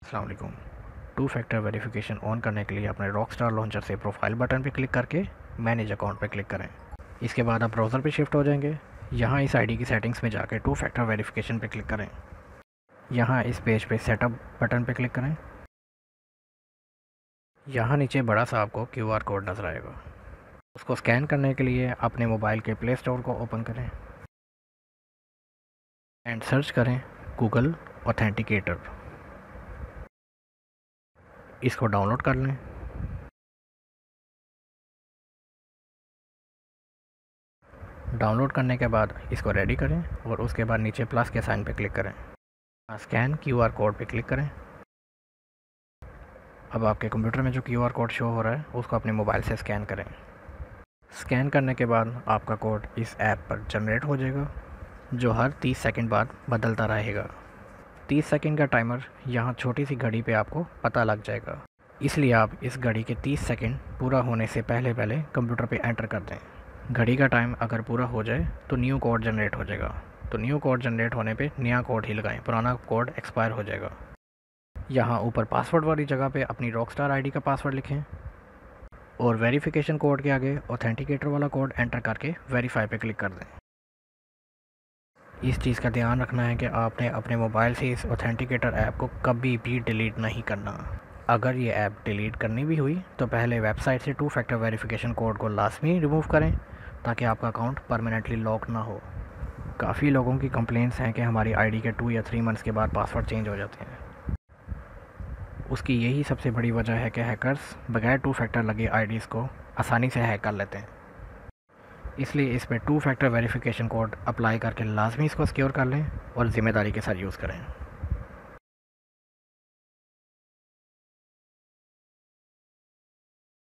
अस्सलाम वालेकुम। Two factor verification on करने के लिए अपने रॉकस्टार लॉन्चर से प्रोफाइल बटन पर क्लिक करके मैनेज अकाउंट पर क्लिक करें। इसके बाद आप ब्राउज़र पे शिफ्ट हो जाएंगे। यहाँ इस आईडी की सेटिंग्स में जाकर टू फैक्टर वेरिफिकेशन पे क्लिक करें। यहाँ इस पेज पे सेटअप बटन पे क्लिक करें। यहाँ नीचे बड़ा सा आपको QR कोड नज़र आएगा। उसको स्कैन करने के लिए अपने मोबाइल के प्ले स्टोर को ओपन करें एंड सर्च करें गूगल ऑथेंटिकेटर। इसको डाउनलोड कर लें। डाउनलोड करने के बाद इसको रेडी करें और उसके बाद नीचे प्लस के साइन पे क्लिक करें। स्कैन QR कोड पे क्लिक करें। अब आपके कंप्यूटर में जो QR कोड शो हो रहा है उसको अपने मोबाइल से स्कैन करें। स्कैन करने के बाद आपका कोड इस ऐप पर जनरेट हो जाएगा, जो हर 30 सेकंड बाद बदलता रहेगा। 30 सेकंड का टाइमर यहाँ छोटी सी घड़ी पे आपको पता लग जाएगा, इसलिए आप इस घड़ी के 30 सेकंड पूरा होने से पहले पहले कंप्यूटर पे एंटर कर दें। घड़ी का टाइम अगर पूरा हो जाए तो न्यू कोड जनरेट हो जाएगा। तो न्यू कोड जनरेट होने पे नया कोड ही लगाएं, पुराना कोड एक्सपायर हो जाएगा। यहाँ ऊपर पासवर्ड वाली जगह पे अपनी रॉकस्टार आईडी का पासवर्ड लिखें और वेरिफिकेशन कोड के आगे ऑथेंटिकेटर वाला कोड एंटर करके वेरीफाई पे क्लिक कर दें। इस चीज़ का ध्यान रखना है कि आपने अपने मोबाइल से इस ऑथेंटिकेटर ऐप को कभी भी डिलीट नहीं करना। अगर ये ऐप डिलीट करनी भी हुई तो पहले वेबसाइट से टू फैक्टर वेरिफिकेशन कोड को लाजमी रिमूव करें, ताकि आपका अकाउंट परमानेंटली लॉक ना हो। काफ़ी लोगों की कंप्लेंट्स हैं कि हमारी आईडी के 2 या 3 मंथ्स के बाद पासवर्ड चेंज हो जाते हैं। उसकी यही सबसे बड़ी वजह है कि हैकर्स बगैर टू फैक्टर लगे आईडीज़ को आसानी से हैक कर लेते हैं। इसलिए इस पर two factor verification code apply करके लाजमी इसको सिक्योर कर लें और ज़िम्मेदारी के साथ यूज़ करें।